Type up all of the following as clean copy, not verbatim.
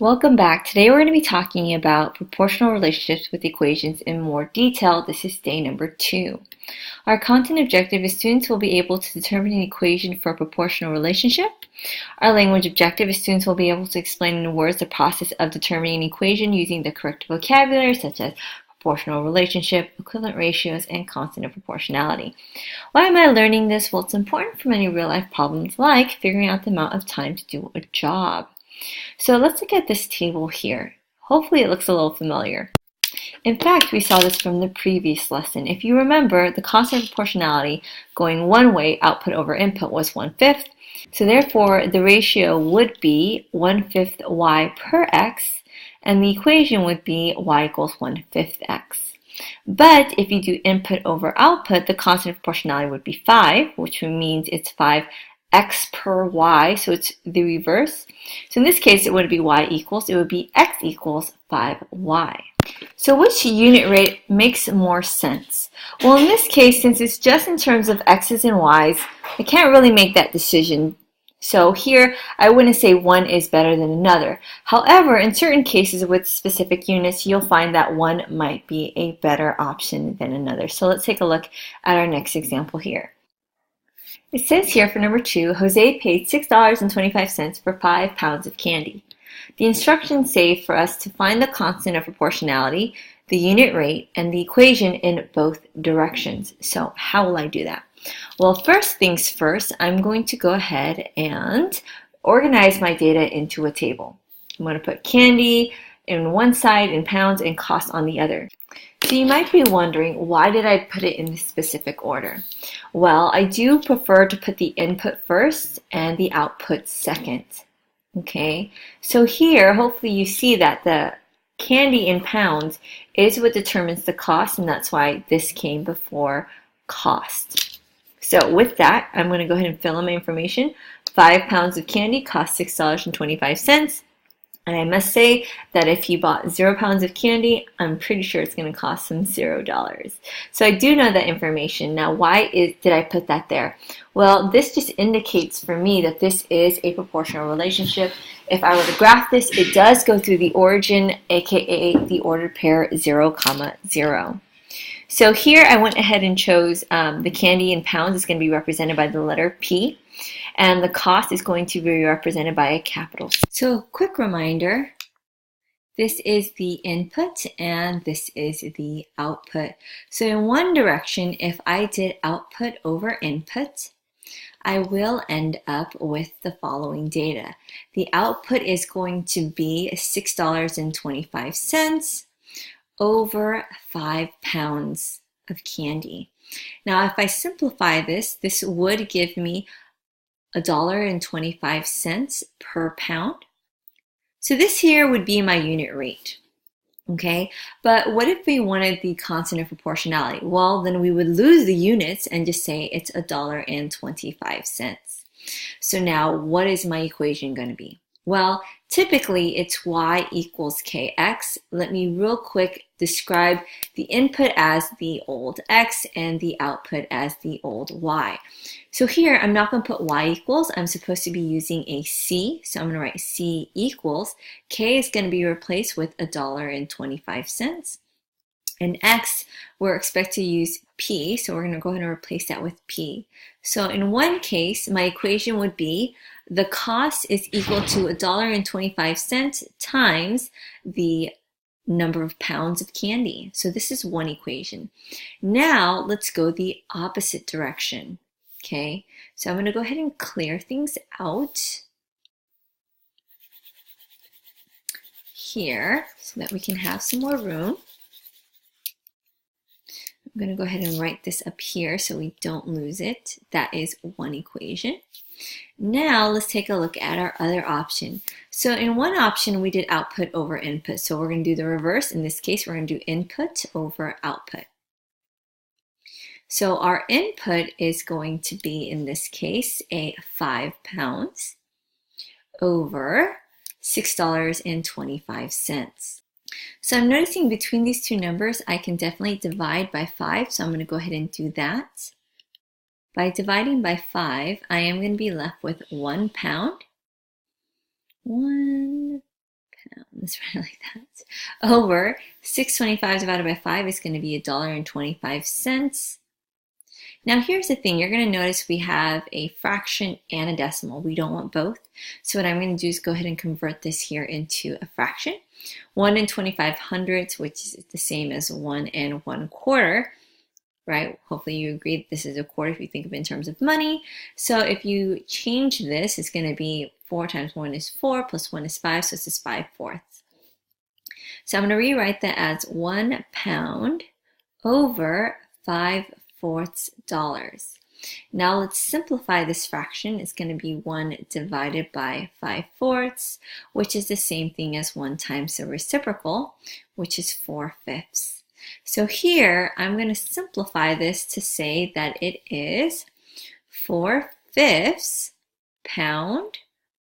Welcome back. Today we're going to be talking about proportional relationships with equations in more detail. This is day number 2. Our content objective is students will be able to determine an equation for a proportional relationship. Our language objective is students will be able to explain in words the process of determining an equation using the correct vocabulary such as proportional relationship, equivalent ratios, and constant of proportionality. Why am I learning this? Well, it's important for many real-life problems like figuring out the amount of time to do a job. So let's look at this table here. Hopefully it looks a little familiar. In fact, we saw this from the previous lesson. If you remember, the constant of proportionality going one way, output over input, was 1/5. So therefore, the ratio would be 1/5 y per x, and the equation would be y equals 1/5 x. But if you do input over output, the constant of proportionality would be 5, which means it's 5x per y, so it's the reverse. So in this case, it wouldn't be y equals, it would be x equals 5y. So which unit rate makes more sense? Well, in this case, since it's just in terms of x's and y's, I can't really make that decision. So here, I wouldn't say one is better than another. However, in certain cases with specific units, you'll find that one might be a better option than another. So let's take a look at our next example here. It says here for number 2, Jose paid $6.25 for 5 pounds of candy. The instructions say for us to find the constant of proportionality, the unit rate, and the equation in both directions. So how will I do that? Well, first things first, I'm going to go ahead and organize my data into a table. I'm going to put candy in one side and pounds and cost on the other. So you might be wondering, why did I put it in this specific order? Well, I do prefer to put the input first and the output second. Okay, so here, hopefully you see that the candy in pounds is what determines the cost, and that's why this came before cost. So with that, I'm going to go ahead and fill in my information. 5 pounds of candy cost $6.25. And I must say that if you bought 0 pounds of candy, I'm pretty sure it's going to cost some $0. So I do know that information. Now, why did I put that there? Well, this just indicates for me that this is a proportional relationship. If I were to graph this, it does go through the origin, aka the ordered pair 0, 0. So here I went ahead and chose the candy in pounds is going to be represented by the letter P, and the cost is going to be represented by a capital C. So quick reminder, this is the input and this is the output. So in one direction, if I did output over input, I will end up with the following data. The output is going to be $6.25 over 5 pounds of candy. Now, if I simplify this, this would give me $1.25 per pound. So this here would be my unit rate. Okay, but what if we wanted the constant of proportionality? Well, then we would lose the units and just say it's $1.25. So now what is my equation going to be? Well, typically it's y equals kx. Let me real quick describe the input as the old x and the output as the old y. So here I'm not going to put y equals. I'm supposed to be using a c. So I'm going to write c equals. K is going to be replaced with $1.25. And x, we're expected to use p. So we're going to go ahead and replace that with p. So in one case, my equation would be the cost is equal to $1.25 times the number of pounds of candy. So this is one equation. Now let's go the opposite direction. Okay, so I'm going to go ahead and clear things out here so that we can have some more room. I'm going to go ahead and write this up here so we don't lose it. That is one equation. Now let's take a look at our other option. So in one option we did output over input. So we're going to do the reverse. In this case we're going to do input over output. So our input is going to be, in this case, a 5 pounds over $6.25. So I'm noticing between these two numbers, I can definitely divide by 5. So I'm going to go ahead and do that. By dividing by 5, I am going to be left with 1 pound. 1 let's write it like that, over 625 divided by 5 is going to be $1.25. Now here's the thing, you're going to notice we have a fraction and a decimal. We don't want both. So what I'm going to do is go ahead and convert this here into a fraction. 1 and 25 hundredths, which is the same as 1 and 1/4, right? Hopefully you agree that this is a quarter if you think of it in terms of money. So if you change this, it's going to be 4 times 1 is 4, plus 1 is 5, so this is 5/4. So I'm going to rewrite that as 1 pound over 5/4 dollars. Now let's simplify this fraction. It's going to be 1 divided by 5/4, which is the same thing as 1 times the reciprocal, which is 4/5. So here I'm going to simplify this to say that it is 4/5 pound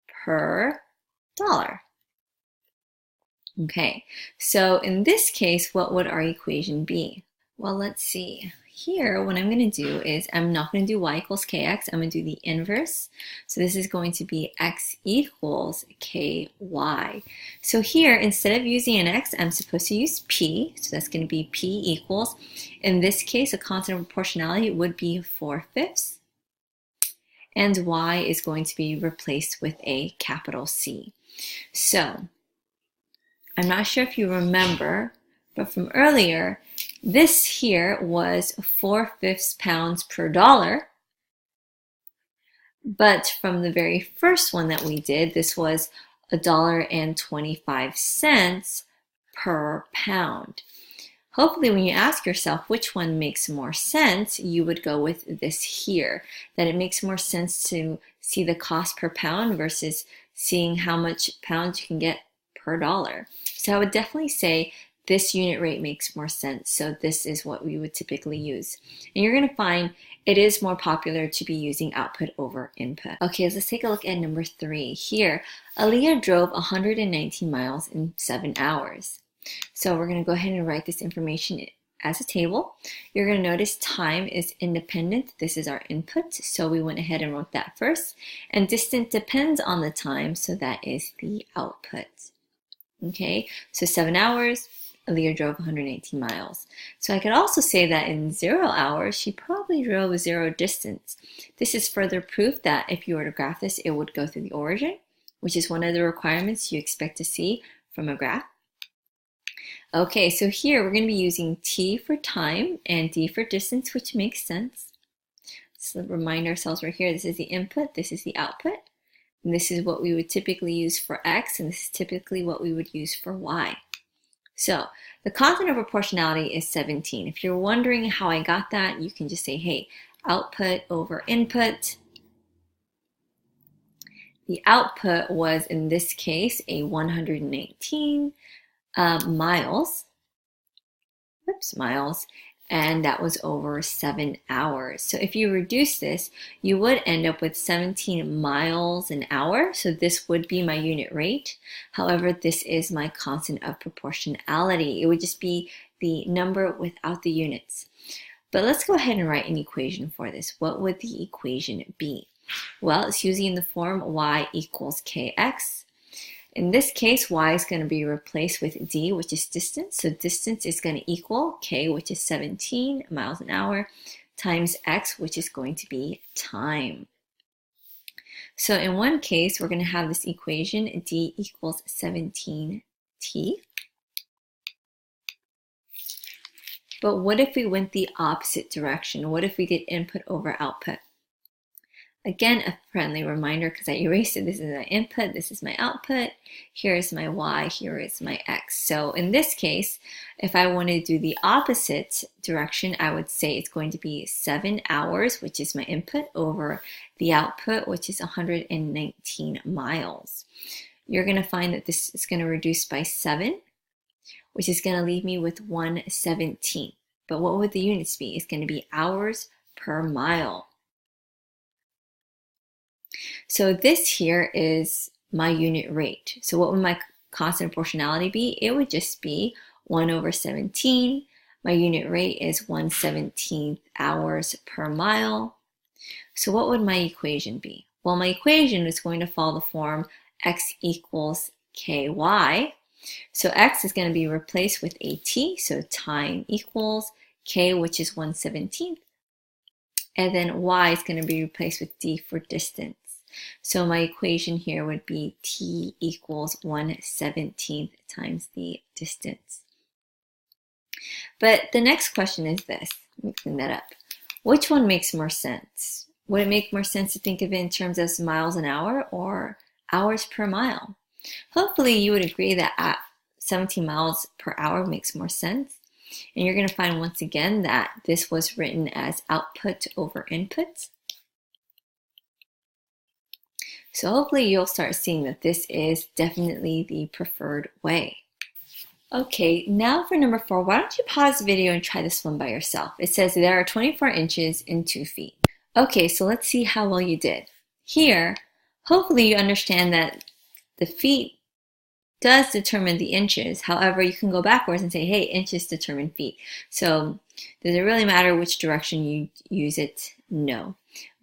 per dollar. Okay, so in this case, what would our equation be? Well, let's see. Here, what I'm going to do is I'm not going to do y equals kx. I'm going to do the inverse. So this is going to be x equals ky. So here, instead of using an x, I'm supposed to use p. So that's going to be p equals. In this case, a constant of proportionality would be 4/5. And y is going to be replaced with a capital C. So I'm not sure if you remember, but from earlier, this here was 4/5 pounds per dollar. But from the very first one that we did, this was $1.25 per pound. Hopefully when you ask yourself which one makes more sense, you would go with this here, that it makes more sense to see the cost per pound versus seeing how much pounds you can get per dollar. So I would definitely say this unit rate makes more sense. So this is what we would typically use. And you're going to find it is more popular to be using output over input. Okay, so let's take a look at number 3. Here, Aaliyah drove 119 miles in 7 hours. So we're going to go ahead and write this information as a table. You're going to notice time is independent. This is our input, so we went ahead and wrote that first. And distance depends on the time, so that is the output. Okay, so 7 hours, Aaliyah drove 118 miles. So I could also say that in 0 hours, she probably drove 0 distance. This is further proof that if you were to graph this, it would go through the origin, which is one of the requirements you expect to see from a graph. Okay, so here we're going to be using t for time and d for distance, which makes sense. So remind ourselves right here, this is the input, this is the output. And this is what we would typically use for x, and this is typically what we would use for y. So the constant of proportionality is 17. If you're wondering how I got that, you can just say, hey, output over input. The output was, in this case, a 119 miles, and that was over 7 hours. So if you reduce this, you would end up with 17 miles an hour. So this would be my unit rate. However, this is my constant of proportionality. It would just be the number without the units. But let's go ahead and write an equation for this. What would the equation be? Well, it's usually in the form y equals kx. In this case, y is going to be replaced with d, which is distance. So distance is going to equal k, which is 17 miles an hour, times x, which is going to be time. So in one case, we're going to have this equation, d equals 17t. But what if we went the opposite direction? What if we did input over output? Again, a friendly reminder, because I erased it. This is my input, this is my output, here is my y, here is my x. So in this case, if I want to do the opposite direction, I would say it's going to be 7 hours, which is my input, over the output, which is 119 miles. You're going to find that this is going to reduce by 7, which is going to leave me with 1/17. But what would the units be? It's going to be hours per mile. So this here is my unit rate. So what would my constant proportionality be? It would just be 1/17. My unit rate is 1/17 hours per mile. So what would my equation be? Well, my equation is going to follow the form x equals ky. So x is going to be replaced with a t, so time equals k, which is 1/17th, and then y is going to be replaced with d for distance. So my equation here would be t equals 1/17th times the distance. But the next question is this. Let me clean that up. Which one makes more sense? Would it make more sense to think of it in terms of miles an hour or hours per mile? Hopefully you would agree that at 17 miles per hour makes more sense. And you're going to find once again that this was written as output over input. So hopefully you'll start seeing that this is definitely the preferred way. Okay, now for number 4, why don't you pause the video and try this one by yourself. It says there are 24 inches in 2 feet. Okay, so let's see how well you did. Here, hopefully you understand that the feet does determine the inches. However, you can go backwards and say, hey, inches determine feet. So does it really matter which direction you use it? No.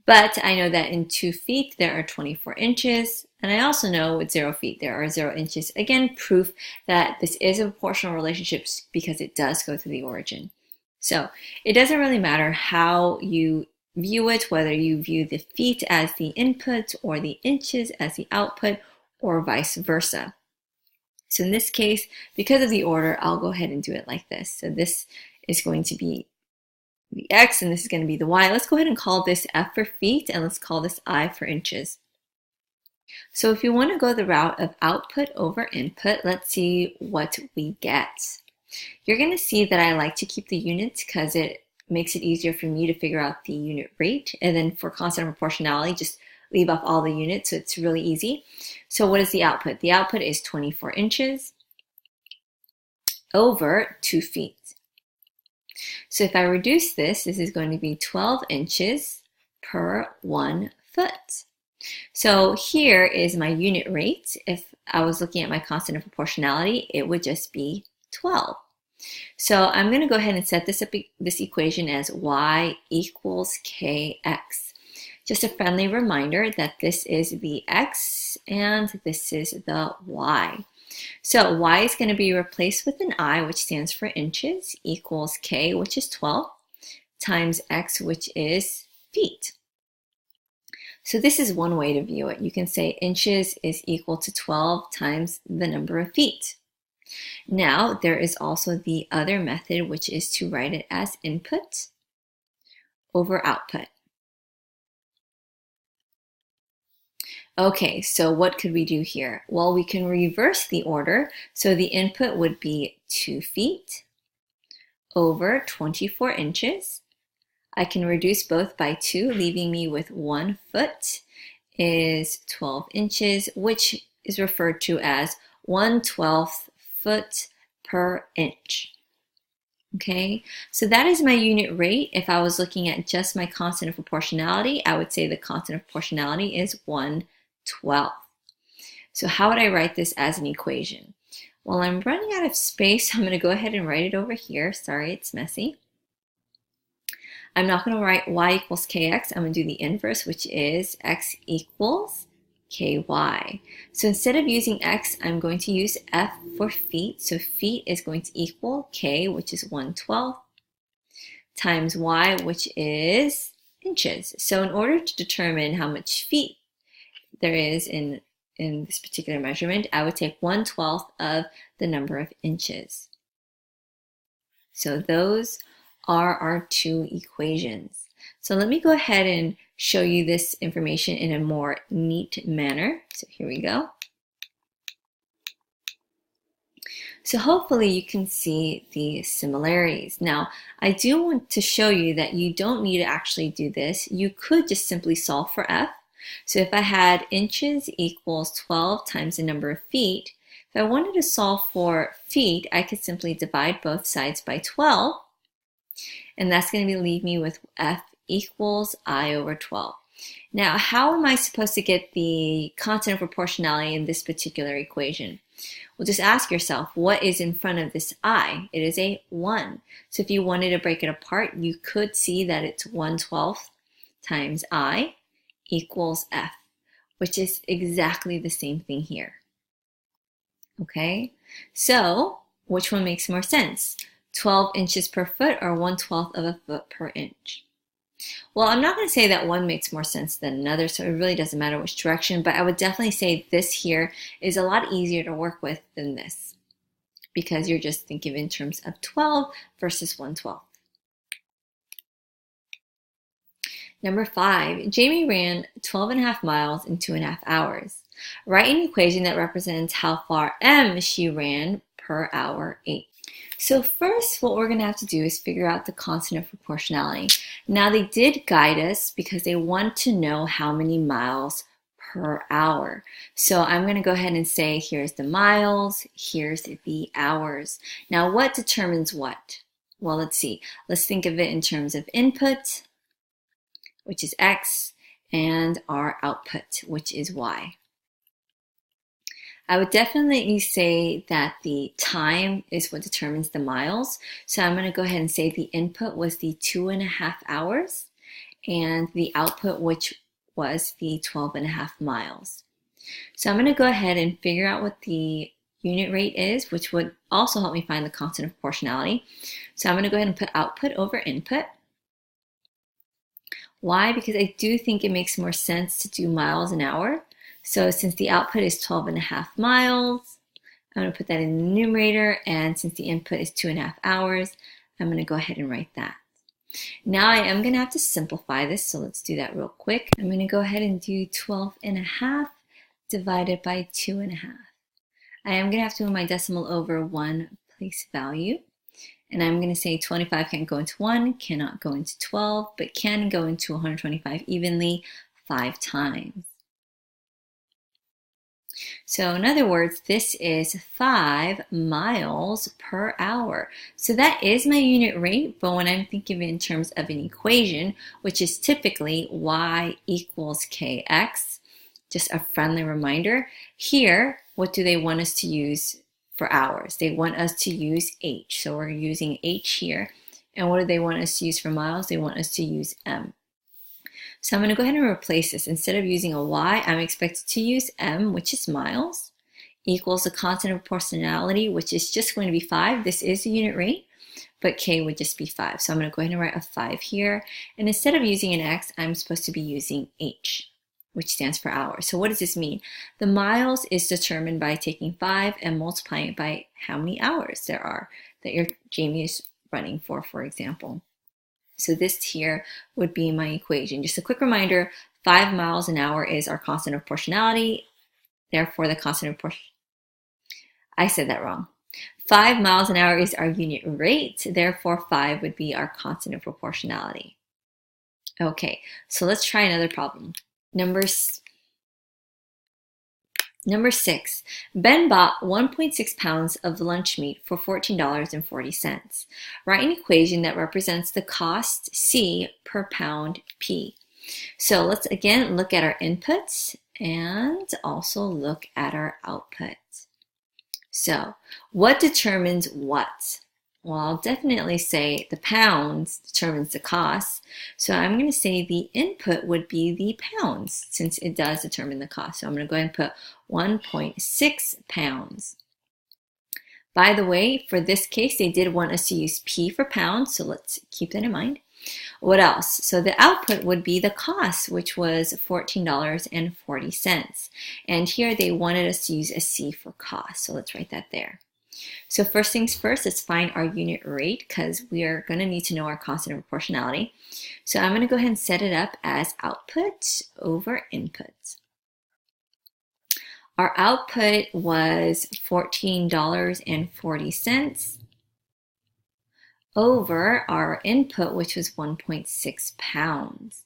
But I know that in 2 feet, there are 24 inches. And I also know with 0 feet, there are 0 inches. Again, proof that this is a proportional relationship because it does go through the origin. So it doesn't really matter how you view it, whether you view the feet as the input or the inches as the output or vice versa. So in this case, because of the order, I'll go ahead and do it like this. So this is going to be the x and this is going to be the y. Let's go ahead and call this f for feet and let's call this I for inches. So if you want to go the route of output over input, let's see what we get. You're going to see that I like to keep the units because it makes it easier for me to figure out the unit rate. And then for constant proportionality, just leave off all the units, so it's really easy. So what is the output? The output is 24 inches over 2 feet. So if I reduce this, this is going to be 12 inches per 1 foot. So here is my unit rate. If I was looking at my constant of proportionality, it would just be 12. So I'm going to go ahead and set this equation as y equals kx. Just a friendly reminder that this is the x and this is the y. So y is going to be replaced with an I, which stands for inches, equals k, which is 12, times x, which is feet. So this is one way to view it. You can say inches is equal to 12 times the number of feet. Now, there is also the other method, which is to write it as input over output. Okay, so what could we do here? Well, we can reverse the order. So the input would be 2 feet over 24 inches. I can reduce both by 2, leaving me with 1 foot is 12 inches, which is referred to as 1/12 foot per inch. Okay, so that is my unit rate. If I was looking at just my constant of proportionality, I would say the constant of proportionality is 1/12. So how would I write this as an equation? Well, I'm running out of space. I'm going to go ahead and write it over here. Sorry, it's messy. I'm not going to write y equals kx. I'm going to do the inverse, which is x equals ky. So instead of using x, I'm going to use f for feet. So feet is going to equal k, which is 1/12, times y, which is inches. So in order to determine how much feet there is in this particular measurement, I would take 1/12 of the number of inches. So those are our two equations. So let me go ahead and show you this information in a more neat manner. So here we go. So hopefully you can see the similarities. Now, I do want to show you that you don't need to actually do this. You could just simply solve for f. So if I had inches equals 12 times the number of feet, if I wanted to solve for feet, I could simply divide both sides by 12. And that's going to leave me with f equals I over 12. Now, how am I supposed to get the constant of proportionality in this particular equation? Well, just ask yourself, what is in front of this I? It is a 1. So if you wanted to break it apart, you could see that it's 1/12 times I equals f, which is exactly the same thing here. Okay, so which one makes more sense? 12 inches per foot or 1/12 of a foot per inch? Well, I'm not going to say that one makes more sense than another, so it really doesn't matter which direction, but I would definitely say this here is a lot easier to work with than this because you're just thinking in terms of 12 versus 1/12. Number 5, Jamie ran 12.5 miles in 2.5 hours. Write an equation that represents how far she ran per hour 8. So first, what we're going to have to do is figure out the constant of proportionality. Now, they did guide us because they want to know how many miles per hour. So I'm going to go ahead and say, here's the miles, here's the hours. Now, what determines what? Well, let's see. Let's think of it in terms of input, which is X, and our output, which is Y. I would definitely say that the time is what determines the miles. So I'm going to go ahead and say the input was the 2.5 hours and the output, which was the 12.5 miles. So I'm going to go ahead and figure out what the unit rate is, which would also help me find the constant of proportionality. So I'm going to go ahead and put output over input. Why? Because I do think it makes more sense to do miles an hour. So since the output is 12.5 miles, I'm going to put that in the numerator, and since the input is 2.5 hours, I'm going to go ahead and write that. Now I am going to have to simplify this, so let's do that real quick. I'm going to go ahead and do 12.5 divided by 2.5. I am going to have to move my decimal over one place value. And I'm going to say 25 can't go into 1, cannot go into 12, but can go into 125 evenly 5 times. So in other words, this is 5 miles per hour. So that is my unit rate, but when I'm thinking of it in terms of an equation, which is typically y equals kx, just a friendly reminder, here, what do they want us to use for hours? They want us to use h. So we're using h here. And what do they want us to use for miles? They want us to use m. So I'm going to go ahead and replace this. Instead of using a y, I'm expected to use m, which is miles, equals the constant of proportionality, which is just going to be 5. This is the unit rate, but k would just be 5. So I'm going to go ahead and write a 5 here. And instead of using an x, I'm supposed to be using h, which stands for hours. So what does this mean? The miles is determined by taking 5 and multiplying it by how many hours there are that your Jamie is running for example. So this here would be my equation. Just a quick reminder, 5 miles an hour is our constant of proportionality. Therefore, the constant of I said that wrong. 5 miles an hour is our unit rate. Therefore, 5 would be our constant of proportionality. Okay, so let's try another problem. Number 6, Ben bought 1.6 pounds of lunch meat for $14.40. Write an equation that represents the cost C per pound P. So let's again look at our inputs and also look at our output. So what determines what? Well, I'll definitely say the pounds determines the cost. So I'm going to say the input would be the pounds since it does determine the cost. So I'm going to go ahead and put 1.6 pounds. By the way, for this case, they did want us to use P for pounds, so let's keep that in mind. What else? So the output would be the cost, which was $14.40. And here they wanted us to use a C for cost, so let's write that there. So first things first, let's find our unit rate because we are going to need to know our constant of proportionality. So I'm going to go ahead and set it up as output over input. Our output was $14.40 over our input, which was 1.6 pounds.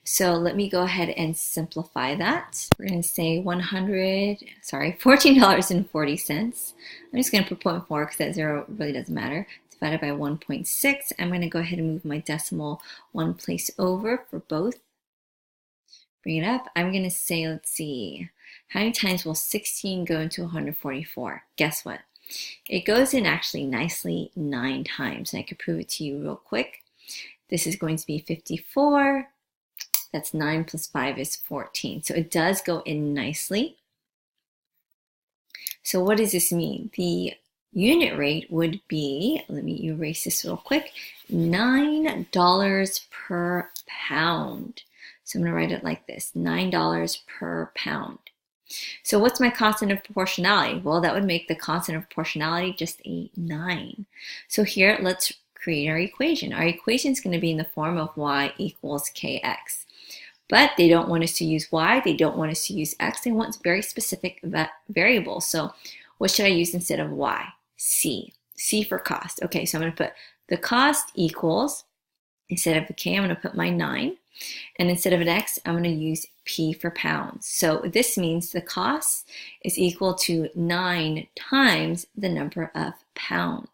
So let me go ahead and simplify that. We're going to say $14.40. I'm just going to put 0.4 because that 0 really doesn't matter. Divided by 1.6. I'm going to go ahead and move my decimal one place over for both. Bring it up. I'm going to say, let's see, how many times will 16 go into 144? Guess what? It goes in actually nicely 9 times. And I could prove it to you real quick. This is going to be 54. That's 9 plus 5 is 14. So it does go in nicely. So what does this mean? The unit rate would be, let me erase this real quick, $9 per pound. So I'm going to write it like this, $9 per pound. So what's my constant of proportionality? Well, that would make the constant of proportionality just a 9. So here, let's create our equation. Our equation is going to be in the form of y equals kx. But they don't want us to use y, they don't want us to use x, they want very specific variables. So what should I use instead of y? C. C for cost. Okay, so I'm going to put the cost equals, instead of the k, I'm going to put my 9. And instead of an x, I'm going to use p for pounds. So this means the cost is equal to 9 times the number of pounds.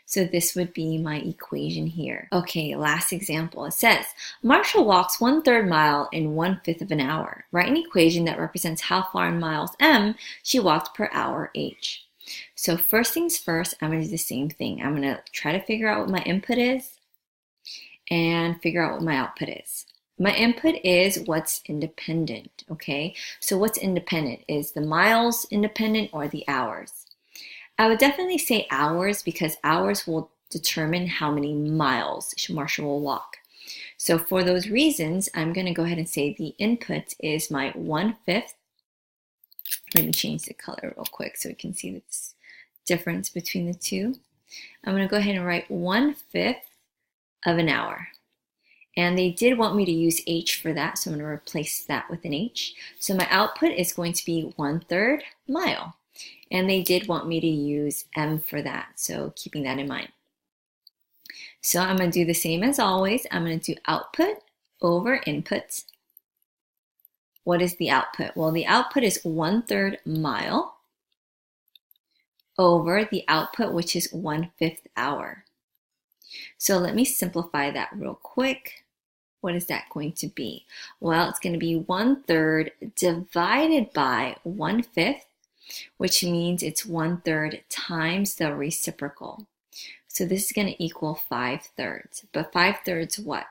So this would be my equation here. Okay, last example. It says, Marshall walks 1/3 mile in 1/5 of an hour. Write an equation that represents how far in miles m she walked per hour h. So first things first, I'm going to do the same thing. I'm going to try to figure out what my input is and figure out what my output is. My input is what's independent, okay? So what's independent? Is the miles independent or the hours? I would definitely say hours because hours will determine how many miles Marshall will walk. So for those reasons, I'm going to go ahead and say the input is my 1/5. Let me change the color real quick so we can see this difference between the two. I'm going to go ahead and write 1/5 of an hour. And they did want me to use h for that, so I'm going to replace that with an h. So my output is going to be 1/3 mile. And they did want me to use m for that, so keeping that in mind. So I'm going to do the same as always. I'm going to do output over input. What is the output? Well, the output is 1/3 mile over the output, which is 1/5 hour. So let me simplify that real quick. What is that going to be? Well, it's going to be 1/3 divided by 1/5, which means it's 1/3 times the reciprocal. So this is going to equal 5/3. But 5/3 what?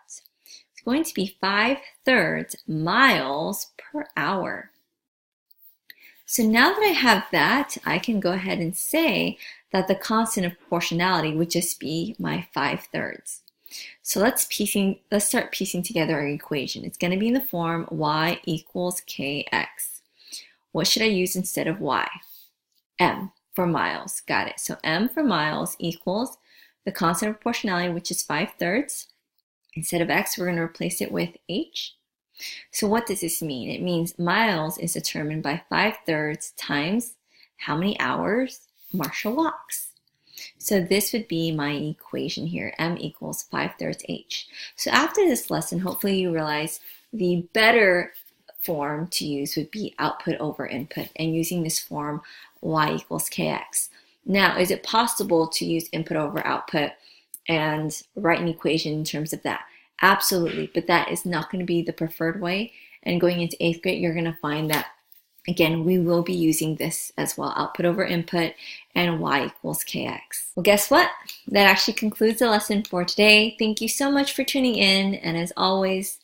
It's going to be 5/3 miles per hour. So now that I have that, I can go ahead and say that the constant of proportionality would just be my 5/3. So let's start piecing together our equation. It's going to be in the form y equals kx. What should I use instead of y? M for miles. Got it. So m for miles equals the constant of proportionality, which is 5/3. Instead of x, we're going to replace it with h. So what does this mean? It means miles is determined by 5/3 times how many hours Marshall walks. So this would be my equation here, m equals 5/3 h. So after this lesson, hopefully you realize the better form to use would be output over input, and using this form y equals kx. Now, is it possible to use input over output and write an equation in terms of that? Absolutely, but that is not going to be the preferred way. And going into 8th grade, you're going to find that, again, we will be using this as well, output over input and y equals kx. Well, guess what? That actually concludes the lesson for today. Thank you so much for tuning in, and as always,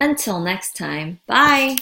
until next time, bye!